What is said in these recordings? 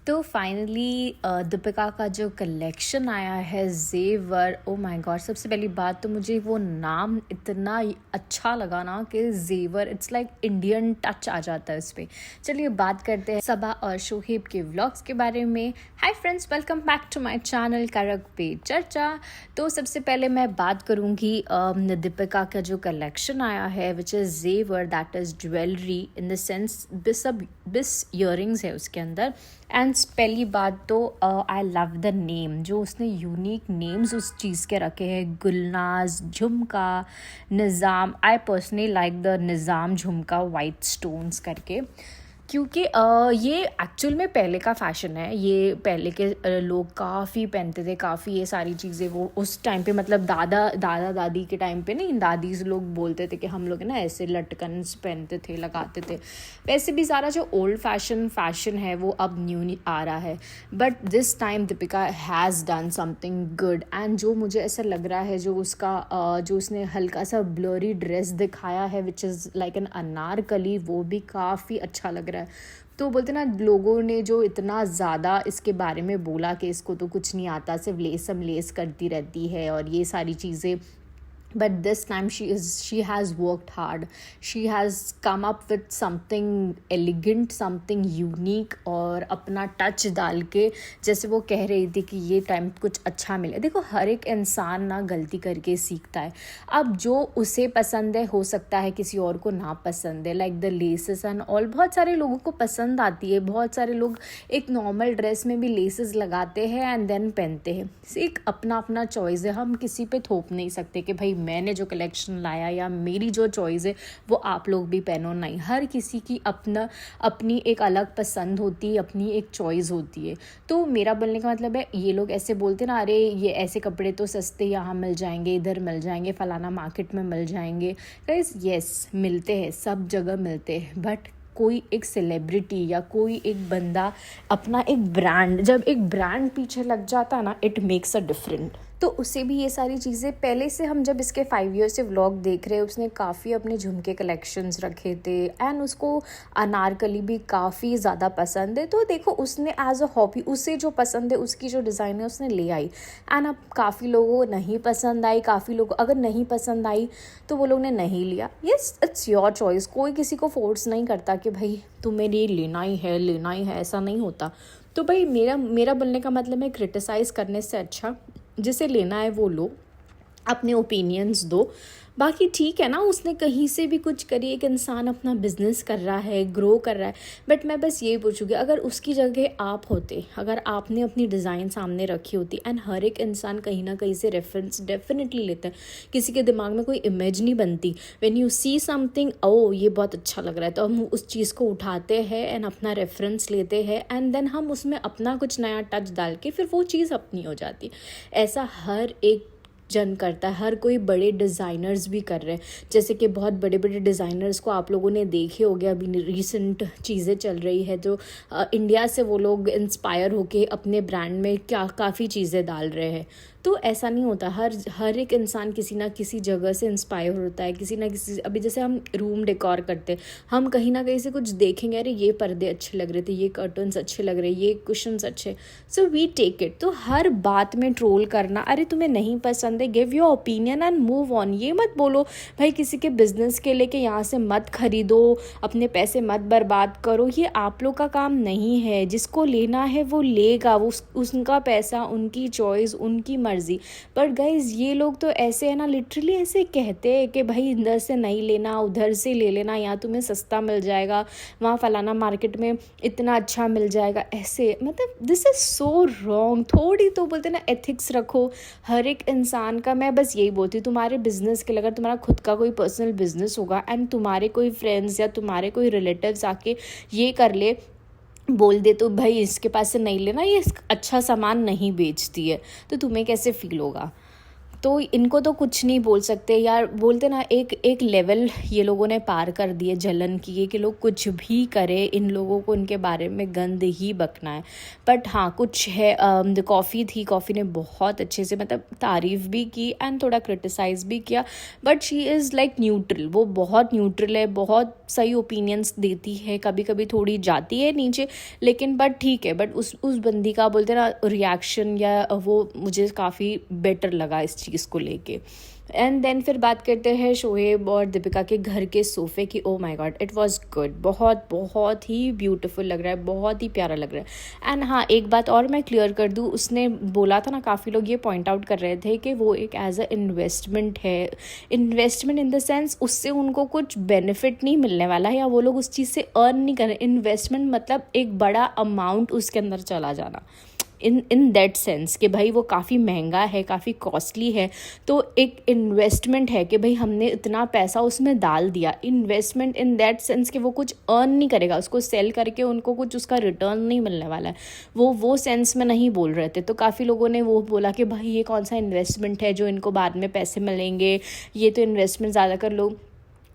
तो फाइनली दीपिका का जो कलेक्शन आया है ज़ेवर, ओ माय गॉड। सबसे पहली बात तो मुझे वो नाम इतना अच्छा लगा ना कि ज़ेवर, इट्स लाइक इंडियन टच आ जाता है उस पर। चलिए बात करते हैं सबा और शोहेब के व्लॉग्स के बारे में। Hi friends, welcome back to my channel करक पे चर्चा। तो सबसे पहले मैं बात करूँगी दीपिका का जो कलेक्शन आया है विच इज़ ज़ेवर, that is jewellery in the sense बिस ईयरिंग्स है उसके अंदर। एंड पहली बात तो आई लव द नेम, जो उसने यूनिक नेम्स उस चीज़ के रखे हैं। गुलनाज, झुमका, निज़ाम। आई पर्सनली लाइक द निज़ाम झुमका वाइट स्टोन्स करके, क्योंकि ये एक्चुअल में पहले का फ़ैशन है। ये पहले के लोग काफ़ी पहनते थे, काफ़ी ये सारी चीज़ें वो उस टाइम पे, मतलब दादा दादी के टाइम पे नहीं, दादीज लोग बोलते थे कि हम लोग ना ऐसे लटकन पहनते थे, लगाते थे। वैसे भी सारा जो ओल्ड फैशन है वो अब न्यू आ रहा है, but this time Deepika has done something good. And जो मुझे ऐसा लग रहा है, जो उसका जो उसने हल्का सा ब्लरी ड्रेस दिखाया है which is like an Anarkali, वो भी काफ़ी अच्छा लग रहा है। तो बोलते ना, लोगों ने जो इतना ज़्यादा इसके बारे में बोला कि इसको तो कुछ नहीं आता, सिर्फ लेसम लेस करती रहती है और ये सारी चीज़ें, but this time she has worked hard. She has come up with something elegant, something unique, और अपना टच डाल के, जैसे वो कह रही थी कि ये टाइम कुछ अच्छा मिले। देखो, हर एक इंसान ना गलती करके सीखता है। अब जो उसे पसंद है हो सकता है किसी और को ना पसंद है, like the laces and all. बहुत सारे लोगों को पसंद आती है, बहुत सारे लोग एक नॉर्मल ड्रेस में भी लेसेस लगाते हैं एंड देन पहनते हैं। एक अपना अपना चॉइस है, हम किसी पे थोप नहीं सकते कि भाई मैंने जो कलेक्शन लाया या मेरी जो चॉइस है वो आप लोग भी पहनो। नहीं, हर किसी की अपनी एक अलग पसंद होती है, अपनी एक चॉइस होती है। तो मेरा बोलने का मतलब है, ये लोग ऐसे बोलते ना, अरे ये ऐसे कपड़े तो सस्ते यहाँ मिल जाएंगे, इधर मिल जाएंगे, फलाना मार्केट में मिल जाएंगे। गाइस यस, मिलते हैं, सब जगह मिलते हैं, बट कोई एक सेलिब्रिटी या कोई एक बंदा, अपना एक ब्रांड, जब एक ब्रांड पीछे लग जाता है ना, इट मेक्स अ डिफरेंट। तो उसे भी ये सारी चीज़ें पहले से, हम जब इसके 5 ईयर से व्लॉग देख रहे हैं, उसने काफ़ी अपने झुमके कलेक्शंस रखे थे एंड उसको अनारकली भी काफ़ी ज़्यादा पसंद है। तो देखो, उसने एज अ हॉबी, उसे जो पसंद है, उसकी जो डिज़ाइन है उसने ले आई। एंड अब काफ़ी लोगों को नहीं पसंद आई, काफ़ी लोग अगर नहीं पसंद आई तो वो लोग ने नहीं लिया। Yes, it's your choice. कोई किसी को फोर्स नहीं करता कि भाई तुम्हें ये लेना ही है, ऐसा नहीं होता। तो भाई मेरा बोलने का मतलब है, क्रिटिसाइज़ करने से अच्छा जिसे लेना है वो लो, अपने ओपिनियंस दो। बाकी ठीक है ना, उसने कहीं से भी कुछ करी, एक इंसान अपना बिजनेस कर रहा है, ग्रो कर रहा है। बट मैं बस यही पूछूंगी, अगर उसकी जगह आप होते, अगर आपने अपनी डिज़ाइन सामने रखी होती, एंड हर एक इंसान कहीं ना कहीं से रेफरेंस डेफिनेटली लेता है, किसी के दिमाग में कोई इमेज नहीं बनती। व्हेन यू सी समथिंग, ओ ये बहुत अच्छा लग रहा है, तो हम उस चीज़ को उठाते हैं एंड अपना रेफरेंस लेते हैं एंड देन हम उसमें अपना कुछ नया टच डाल के फिर वो चीज़ अपनी हो जाती है। ऐसा हर एक जन करता है, हर कोई। बड़े डिज़ाइनर्स भी कर रहे हैं, जैसे कि बहुत बड़े बड़े डिज़ाइनर्स को आप लोगों ने देखे हो गया, अभी रिसेंट चीज़ें चल रही है जो इंडिया से वो लोग इंस्पायर होके अपने ब्रांड में काफ़ी चीज़ें डाल रहे हैं। तो ऐसा नहीं होता, हर एक इंसान किसी ना किसी जगह से इंस्पायर होता है, किसी ना किसी। अभी जैसे हम रूम डेकोर करते हैं, हम कहीं ना कहीं से कुछ देखेंगे, अरे ये पर्दे अच्छे लग रहे थे, ये कर्टन्स अच्छे लग रहे, ये कुशन्स अच्छे, सो वी टेक इट। तो हर बात में ट्रोल करना, अरे तुम्हें नहीं पसंद है, give your opinion and move on. ये मत बोलो भाई किसी के बिजनेस के लेके यहाँ से मत खरीदो, अपने पैसे मत बर्बाद करो, ये आप लोग का काम नहीं है। जिसको लेना है वो लेगा, वो उनका पैसा, उनकी चॉइस, उनकी मर्जी। पर गाइज ये लोग तो ऐसे है ना, लिटरली ऐसे कहते हैं कि भाई इधर से नहीं लेना, उधर से ले लेना, यहाँ तुम्हें सस्ता मिल जाएगा, वहाँ फलाना मार्केट में इतना अच्छा मिल जाएगा। ऐसे मतलब दिस इज़ सो रॉन्ग। थोड़ी तो बोलते ना एथिक्स रखो हर एक इंसान का। मैं बस यही बोलती हूँ, तुम्हारे बिजनेस के लिए, अगर तुम्हारा खुद का कोई पर्सनल बिजनेस होगा एंड तुम्हारे कोई फ्रेंड्स या तुम्हारे कोई रिलेटिव्स आके ये कर ले, बोल दे तो भाई इसके पास से नहीं लेना, ये अच्छा सामान नहीं बेचती है, तो तुम्हें कैसे फील होगा? तो इनको तो कुछ नहीं बोल सकते यार, बोलते ना एक एक लेवल ये लोगों ने पार कर दिए जलन की, कि लोग कुछ भी करे, इन लोगों को इनके बारे में गंद ही बकना है। बट हाँ कुछ है, कॉफ़ी थी, कॉफ़ी ने बहुत अच्छे से मतलब तारीफ़ भी की एंड थोड़ा क्रिटिसाइज़ भी किया, but she is like neutral, वो बहुत न्यूट्रल है, बहुत सही ओपिनियंस देती है, कभी कभी थोड़ी जाती है नीचे, लेकिन बट ठीक है। बट उस बंदी का बोलते ना रिएक्शन या वो मुझे काफ़ी बेटर लगा इस चीज़ को लेके। एंड देन फिर बात करते हैं शोएब और दीपिका के घर के सोफ़े की। Oh my God, it was good, बहुत बहुत ही ब्यूटीफुल लग रहा है, बहुत ही प्यारा लग रहा है। एंड हाँ एक बात और मैं क्लियर कर दूँ, उसने बोला था ना, काफ़ी लोग ये पॉइंट आउट कर रहे थे कि वो एक एज अ इन्वेस्टमेंट है, इन्वेस्टमेंट इन द सेंस उससे उनको कुछ बेनिफिट नहीं मिलने वाला है, या वो लोग उस चीज़ से अर्न नहीं कर रहे। इन्वेस्टमेंट मतलब एक बड़ा अमाउंट उसके अंदर चला जाना, इन दैट सेंस कि भाई वो काफ़ी महंगा है, काफ़ी कॉस्टली है, तो एक इन्वेस्टमेंट है कि भाई हमने इतना पैसा उसमें डाल दिया। इन्वेस्टमेंट इन दैट सेंस कि वो कुछ अर्न नहीं करेगा, उसको सेल करके उनको कुछ उसका रिटर्न नहीं मिलने वाला है, वो सेंस में नहीं बोल रहे थे। तो काफ़ी लोगों ने वो बोला कि भाई ये कौन सा इन्वेस्टमेंट है जो इनको बाद में पैसे मिलेंगे, ये तो इन्वेस्टमेंट ज़्यादातर लोग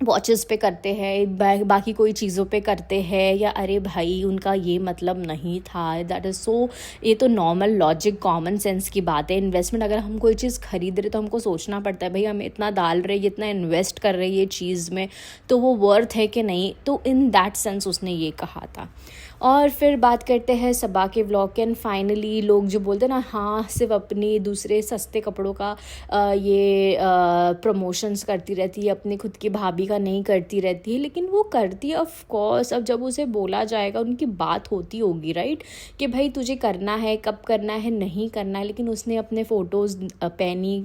वॉचेस पे करते हैं, बाकी कोई चीज़ों पे करते हैं, या अरे भाई उनका ये मतलब नहीं था। दैट इज़ सो, ये तो नॉर्मल लॉजिक कॉमन सेंस की बात है। इन्वेस्टमेंट अगर हम कोई चीज़ खरीद रहे तो हमको सोचना पड़ता है भाई हम इतना डाल रहे, इतना इन्वेस्ट कर रहे ये चीज़ में, तो वो वर्थ है कि नहीं। तो इन दैट सेंस उसने ये कहा था। और फिर बात करते हैं सबा के व्लॉग के। एंड फाइनली लोग जो बोलते हैं ना, हाँ सिर्फ अपनी दूसरे सस्ते कपड़ों का ये प्रमोशंस करती रहती है, अपनी खुद की भाभी का नहीं करती रहती है, लेकिन वो करती है ऑफ कोर्स। अब जब उसे बोला जाएगा, उनकी बात होती होगी राइट, कि भाई तुझे करना है, कब करना है, नहीं करना है। लेकिन उसने अपने फ़ोटोज़ पहनी,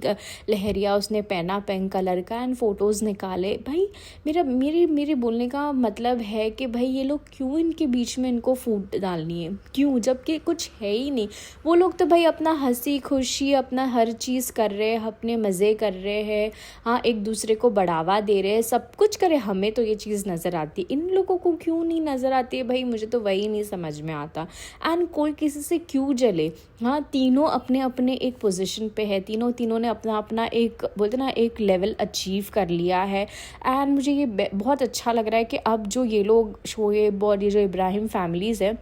लहरिया उसने पहना पिंक कलर का, एंड फ़ोटोज़ निकाले। भाई मेरे बोलने का मतलब है कि भाई ये लोग क्यों इनके बीच में को फूट डालनी है, क्यों, जबकि कुछ है ही नहीं। वो लोग तो भाई अपना हंसी खुशी, अपना हर चीज़ कर रहे हैं, अपने मज़े कर रहे हैं, हाँ एक दूसरे को बढ़ावा दे रहे हैं, सब कुछ करे। हमें तो ये चीज़ नज़र आती है, इन लोगों को क्यों नहीं नज़र आती है भाई, मुझे तो वही नहीं समझ में आता। एंड कोई किसी से क्यों जले। हाँ तीनों अपने अपने एक पोजीशन पे है, तीनों ने अपना अपना एक बोलते ना एक लेवल अचीव कर लिया है। एंड मुझे ये बहुत अच्छा लग रहा है कि अब जो ये लोग शोएब और ये जो इब्राहिम फैमिलीज़ है,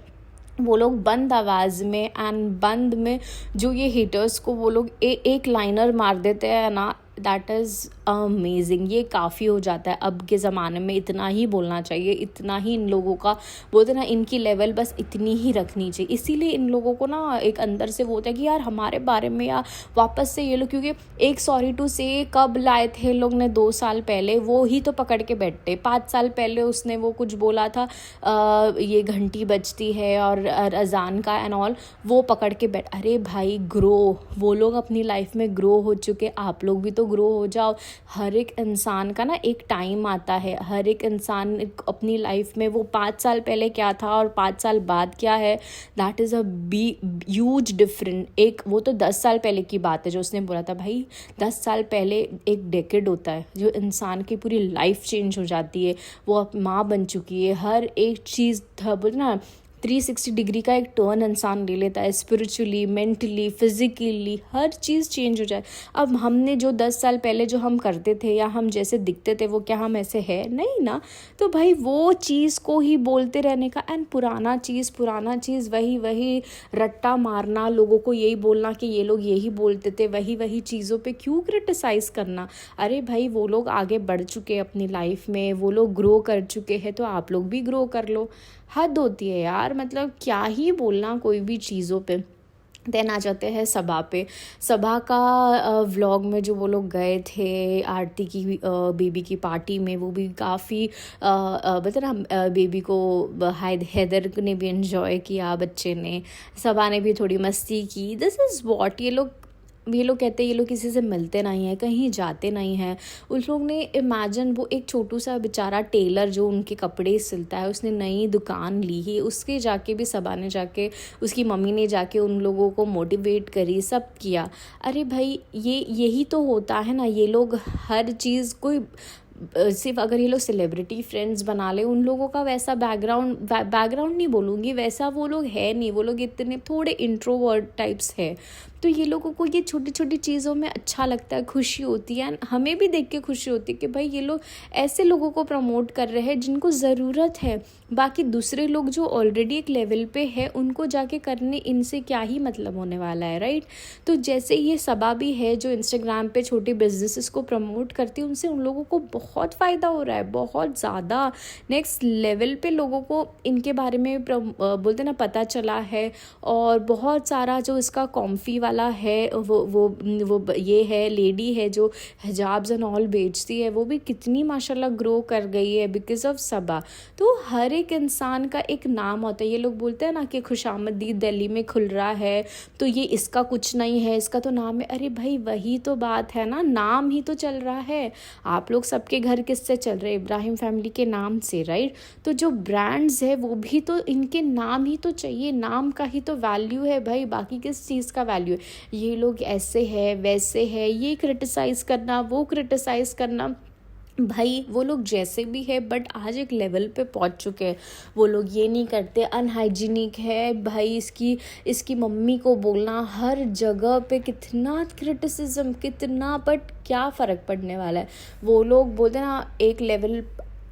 वो लोग बंद आवाज़ में एंड बंद में जो ये हेटर्स को वो लोग एक लाइनर मार देते हैं ना, दैट इज़ अमेजिंग। ये काफ़ी हो जाता है अब के ज़माने में, इतना ही बोलना चाहिए, इतना ही इन लोगों का बोलते ना इनकी लेवल बस इतनी ही रखनी चाहिए। इसीलिए इन लोगों को ना एक अंदर से वो होता है कि यार हमारे बारे में या वापस से ये लोग, क्योंकि एक सॉरी टू से कब लाए थे लोग ने 2 साल पहले, वो ही तो पकड़ के बैठते। 5 साल पहले उसने वो कुछ बोला था, ये घंटी बजती है और अजान का एंड ऑल, वो पकड़ के बैठ। अरे भाई ग्रो, वो लोग अपनी लाइफ में ग्रो हो चुके, आप लोग भी तो ग्रो हो जाओ। हर एक इंसान का ना एक टाइम आता है, हर एक इंसान अपनी लाइफ में वो 5 साल पहले क्या था और 5 साल बाद क्या है, that is a huge different. एक वो तो 10 साल पहले की बात है जो उसने बोला था। भाई 10 साल पहले एक डेकेड होता है जो इंसान की पूरी लाइफ चेंज हो जाती है। वो अब माँ बन चुकी है, हर एक चीज़ बोलते ना 360 डिग्री का एक टर्न इंसान ले लेता है, स्पिरिचुअली, मेंटली, फिजिकली, हर चीज़ चेंज हो जाए। अब हमने जो 10 साल पहले जो हम करते थे या हम जैसे दिखते थे, वो क्या हम ऐसे है नहीं ना। तो भाई वो चीज़ को ही बोलते रहने का, एंड पुराना चीज़ वही रट्टा मारना, लोगों को यही बोलना कि ये लोग यही बोलते थे, वही चीज़ों पे क्यों क्रिटिसाइज़ करना। अरे भाई वो लोग आगे बढ़ चुके अपनी लाइफ में, वो लोग ग्रो कर चुके हैं, तो आप लोग भी ग्रो कर लो। हद होती है यार, मतलब क्या ही बोलना कोई भी चीज़ों पे। देन आ जाते हैं सबा पे। सबा का व्लॉग में जो वो लोग गए थे आरती की बेबी की पार्टी में, वो भी काफ़ी बता ना बेबी को हैदर ने भी इन्जॉय किया, बच्चे ने, सबा ने भी थोड़ी मस्ती की। दिस इज़ वॉट ये लोग कहते हैं, ये लोग किसी से मिलते नहीं हैं, कहीं जाते नहीं हैं। उस लोग ने इमेजिन, वो एक छोटू सा बेचारा टेलर जो उनके कपड़े सिलता है, उसने नई दुकान ली है, उसके जाके भी सबा ने जाके, उसकी मम्मी ने जाके उन लोगों को मोटिवेट करी, सब किया। अरे भाई यही तो होता है ना, ये लोग हर चीज़ कोई सिर्फ अगर ये लोग सेलिब्रिटी फ्रेंड्स बना ले, उन लोगों का वैसा बैकग्राउंड नहीं बोलूँगी, वैसा वो लोग है नहीं, वो लोग इतने थोड़े इंट्रोवर्ट टाइप्स है। तो ये लोगों को ये छोटी छोटी चीज़ों में अच्छा लगता है, खुशी होती है, एंड हमें भी देख के खुशी होती है कि भाई ये लोग ऐसे लोगों को प्रमोट कर रहे हैं जिनको ज़रूरत है। बाकी दूसरे लोग जो ऑलरेडी एक लेवल पे है उनको जाके करने इनसे क्या ही मतलब होने वाला है, राइट। तो जैसे ये सबा भी है जो इंस्टाग्राम पे छोटे बिजनेसेस को प्रमोट करती है, उनसे उन लोगों को बहुत फ़ायदा हो रहा है, बहुत ज़्यादा नेक्स्ट लेवल पे लोगों को इनके बारे में बोलते ना पता चला है। और बहुत सारा जो इसका कॉम्फी वाला है वो ये है लेडी है जो हिजाब्स एंड ऑल बेचती है, वो भी कितनी माशाल्लाह ग्रो कर गई है बिकॉज ऑफ सबा। तो हर एक इंसान का एक नाम होता है। ये लोग बोलते हैं ना कि खुशामदीद दिल्ली में खुल रहा है तो ये इसका कुछ नहीं है, इसका तो नाम है। अरे भाई वही तो बात है ना, नाम ही तो चल रहा है। आप लोग सबके घर किससे चल रहे हैं? इब्राहिम फैमिली के नाम से, राइट। तो जो ब्रांड्स है वो भी तो इनके नाम ही तो चाहिए, नाम का ही तो वैल्यू है भाई, बाकी किस चीज़ का वैल्यू है? ये लोग ऐसे है वैसे है, ये क्रिटिसाइज़ करना वो क्रिटिसाइज़ करना, भाई वो लोग जैसे भी है बट आज एक लेवल पे पहुंच चुके हैं। वो लोग ये नहीं करते, अनहाइजीनिक है भाई, इसकी मम्मी को बोलना हर जगह पे, कितना क्रिटिसिज्म कितना, बट क्या फ़र्क पड़ने वाला है। वो लोग बोलते हैं ना एक लेवल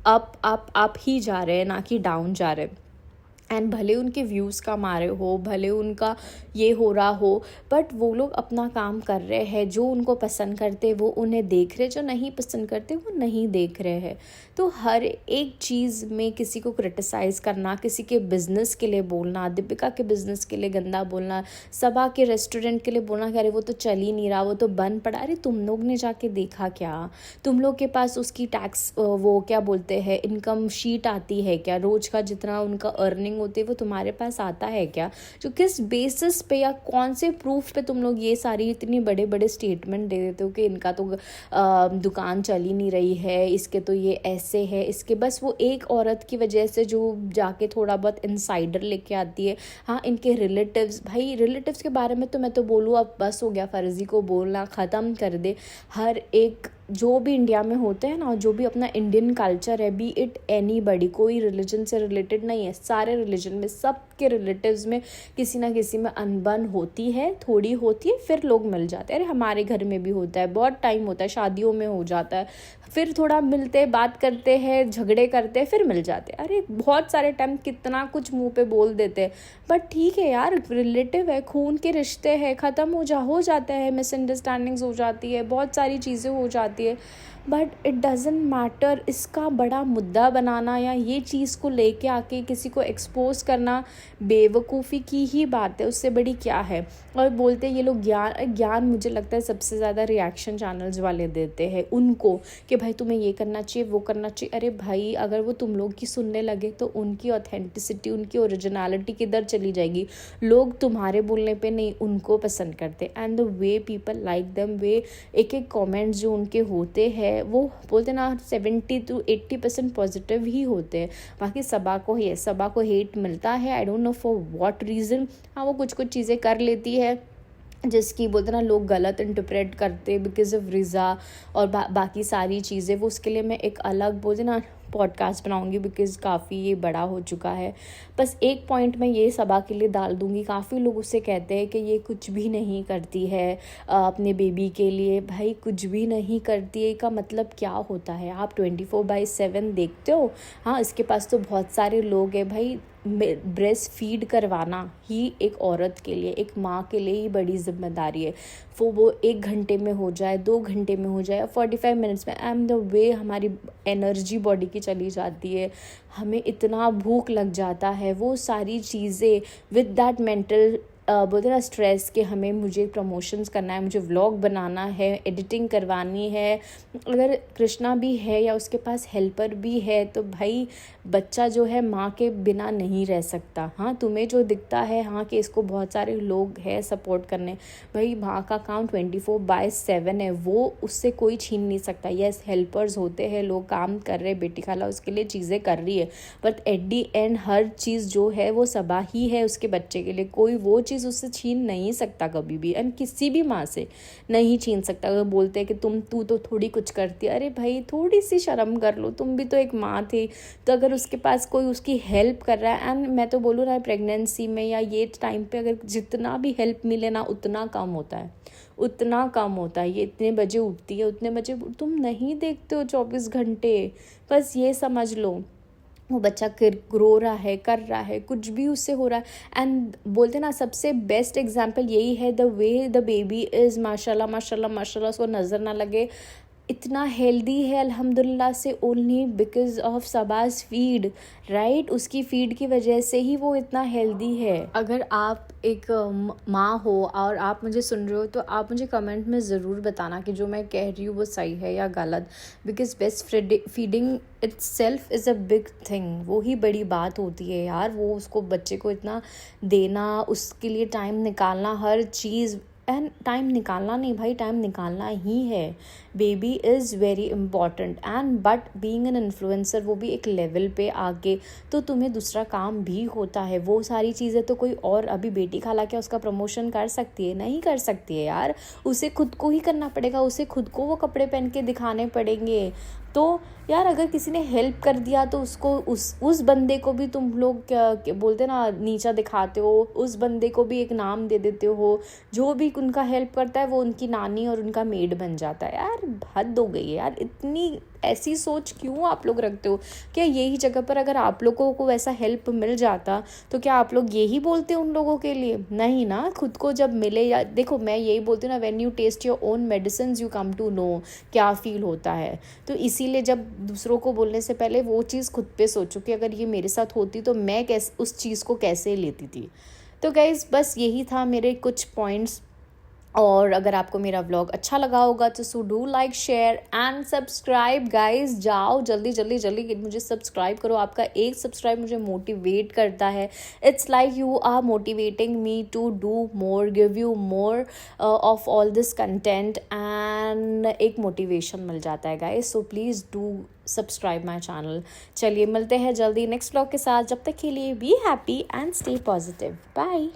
अप ही जा रहे हैं, ना कि डाउन जा रहे हैं। एंड भले उनके व्यूज़ कम आ रहे हो, भले उनका ये हो रहा हो, बट वो लोग अपना काम कर रहे हैं। जो उनको पसंद करते वो उन्हें देख रहे, जो नहीं पसंद करते वो नहीं देख रहे हैं। तो हर एक चीज़ में किसी को क्रिटिसाइज़ करना, किसी के बिज़नेस के लिए बोलना, दीपिका के बिज़नेस के लिए गंदा बोलना, सबा के रेस्टोरेंट के लिए बोलना कि अरे वो तो चल ही नहीं रहा, वो तो बंद पड़ा। अरे तुम लोग ने जाके देखा क्या? तुम लोग के पास उसकी टैक्स वो क्या बोलते हैं इनकम शीट आती है क्या? रोज़ का जितना उनका अर्निंग होते वो तुम्हारे पास आता है क्या? जो किस बेसिस पे या कौन से प्रूफ पे तुम लोग ये सारी इतनी बड़े बड़े स्टेटमेंट दे देते हो कि इनका तो दुकान चल ही नहीं रही है, इसके तो ये ऐसे है, इसके बस वो एक औरत की वजह से जो जाके थोड़ा बहुत इनसाइडर लेके आती है। हाँ इनके रिलेटिव्स, भाई रिलेटिव्स के बारे में तो मैं तो बोलूँ अब बस हो गया, फर्जी को बोलना ख़त्म कर दे। हर एक जो भी इंडिया में होते हैं ना, जो भी अपना इंडियन कल्चर है, बी इट एनी बडी, कोई रिलीजन से रिलेटेड नहीं है, सारे रिलीजन में सबके रिलेटिव्स में किसी ना किसी में अनबन होती है, थोड़ी होती है, फिर लोग मिल जाते हैं। अरे हमारे घर में भी होता है, बहुत टाइम होता है, शादियों में हो जाता है, फिर थोड़ा मिलते बात करते हैं, झगड़े करते हैं, फिर मिल जाते हैं। अरे बहुत सारे टाइम कितना कुछ मुंह पे बोल देते हैं, बट ठीक है यार, रिलेटिव है, खून के रिश्ते हैं, ख़त्म हो जाता है, मिसअंडरस्टैंडिंग्स हो जाती है, बहुत सारी चीज़ें हो जाती है, बट इट डज़ंट मैटर। इसका बड़ा मुद्दा बनाना या ये चीज़ को लेके आके किसी को एक्सपोज करना बेवकूफ़ी की ही बात है, उससे बड़ी क्या है। और बोलते ये लोग ज्ञान मुझे लगता है सबसे ज़्यादा रिएक्शन चैनल्स वाले देते हैं उनको कि भाई तुम्हें ये करना चाहिए, वो करना चाहिए। अरे भाई अगर वो तुम लोग की सुनने लगे तो उनकी ऑथेंटिसिटी, उनकी ओरिजिनलिटी किधर चली जाएगी? लोग तुम्हारे बोलने पे नहीं, उनको पसंद करते। And the way people like them, वे एक एक कमेंट्स जो उनके होते हैं वो बोलते ना 70 to 80% पॉजिटिव ही होते हैं। बाकी सबा को हेट मिलता है, I don't know for what reason. हाँ वो कुछ चीज़ें कर लेती है जिसकी बोलते ना लोग गलत इंटरप्रेट करते बिकॉज ऑफ रिज़ा और बाकी सारी चीज़ें। वो उसके लिए मैं एक अलग बोलते ना पॉडकास्ट बनाऊंगी बिकॉज़ काफ़ी ये बड़ा हो चुका है। बस एक पॉइंट मैं ये सबा के लिए डाल दूंगी, काफ़ी लोग उससे कहते हैं कि ये कुछ भी नहीं करती है अपने बेबी के लिए। भाई कुछ भी नहीं करती है का मतलब क्या होता है? आप 24/7 देखते हो? हाँ इसके पास तो बहुत सारे लोग हैं भाई। ब्रेस्ट फीड करवाना ही एक औरत के लिए, एक माँ के लिए ही बड़ी जिम्मेदारी है। वो 1 घंटे में हो जाए, 2 घंटे में हो जाए, 45 मिनट्स में, आई एम द वे हमारी एनर्जी बॉडी की चली जाती है, हमें इतना भूख लग जाता है, वो सारी चीज़ें विद दैट मेंटल बोलते ना स्ट्रेस कि मुझे प्रमोशंस करना है, मुझे व्लॉग बनाना है, एडिटिंग करवानी है। अगर कृष्णा भी है या उसके पास हेल्पर भी है तो भाई बच्चा जो है माँ के बिना नहीं रह सकता। हाँ तुम्हें जो दिखता है हाँ कि इसको बहुत सारे लोग हैं सपोर्ट करने, भाई माँ का काम 24/7 है, वो उससे कोई छीन नहीं सकता। यस हेल्पर्स होते हैं, लोग काम कर रहे, बेटी खाला उसके लिए चीज़ें कर रही है, बट एट दी एंड हर चीज़ जो है वो सबा ही है उसके बच्चे के लिए। कोई वो चीज़ उससे छीन नहीं सकता कभी भी, एंड किसी भी माँ से नहीं छीन सकता। अगर बोलते हैं कि तू तो थोड़ी कुछ करती है, अरे भाई थोड़ी सी शर्म कर लो, तुम भी तो एक माँ थी। तो अगर अगर उसके पास कोई उसकी हेल्प कर रहा है, एंड मैं तो बोलूँ ना प्रेगनेंसी में या ये टाइम पे अगर जितना भी हेल्प मिले ना उतना कम होता है, उतना कम होता है। ये इतने बजे उठती है, उतने बजे तुम नहीं देखते हो 24 घंटे। बस ये समझ लो वो बच्चा रो रहा है, कर रहा है, कुछ भी उससे हो रहा है। एंड बोलते ना सबसे बेस्ट एग्जाम्पल यही है, the way the baby is माशाल्लाह माशाल्लाह माशाल्लाह, उसको नज़र ना लगे इतना हेल्दी है अल्हम्दुलिल्लाह से, ओनली बिकॉज ऑफ सबाज फीड, राइट। उसकी फीड की वजह से ही वो इतना हेल्दी है। अगर आप एक माँ हो और आप मुझे सुन रहे हो तो आप मुझे कमेंट में ज़रूर बताना कि जो मैं कह रही हूँ वो सही है या गलत, because best feeding it's self is a big thing. वो ही बड़ी बात होती है यार, वो उसको बच्चे को इतना देना, उसके लिए टाइम निकालना, हर चीज़। एंड टाइम निकालना नहीं भाई, टाइम निकालना ही है। Baby is very important, and but being an influencer वो भी एक लेवल पे आके तो तुम्हें दूसरा काम भी होता है। वो सारी चीज़ें तो कोई और अभी बेटी खाला के उसका प्रमोशन कर सकती है? नहीं कर सकती है यार, उसे खुद को ही करना पड़ेगा, उसे खुद को वो कपड़े पहन के दिखाने पड़ेंगे। तो यार अगर किसी ने हेल्प कर दिया तो उसको उस बंदे को भी तुम लोग क्या बोलते ना नीचा दिखाते हो, उस बंदे को भी एक नाम दे देते हो। जो भी उनका हेल्प करता है वो उनकी नानी और उनका मेड बन जाता है। यार हद हो गई है यार, इतनी ऐसी सोच क्यों आप लोग रखते हो? क्या यही जगह पर अगर आप लोगों को वैसा हेल्प मिल जाता तो क्या आप लोग यही बोलते उन लोगों के लिए? नहीं ना, खुद को जब मिले, या देखो मैं यही बोलती हूँ ना, when you taste your own medicine you come to know क्या फील होता है। तो इसीलिए जब दूसरों को बोलने से पहले वो चीज़ खुद पे सोचो कि अगर ये मेरे साथ होती तो मैं कैसे उस चीज़ को कैसे लेती थी। तो गाइज़ बस यही था मेरे कुछ पॉइंट्स, और अगर आपको मेरा व्लॉग अच्छा लगा होगा तो so do like share and subscribe guys. जाओ जल्दी जल्दी जल्दी मुझे सब्सक्राइब करो, आपका एक सब्सक्राइब मुझे मोटिवेट करता है। It's like you are motivating me to do more, give you more of all this content, and एक मोटिवेशन मिल जाता है guys. So please do subscribe my channel. चलिए मिलते हैं जल्दी नेक्स्ट व्लॉग के साथ, जब तक के लिए be happy and stay positive. Bye.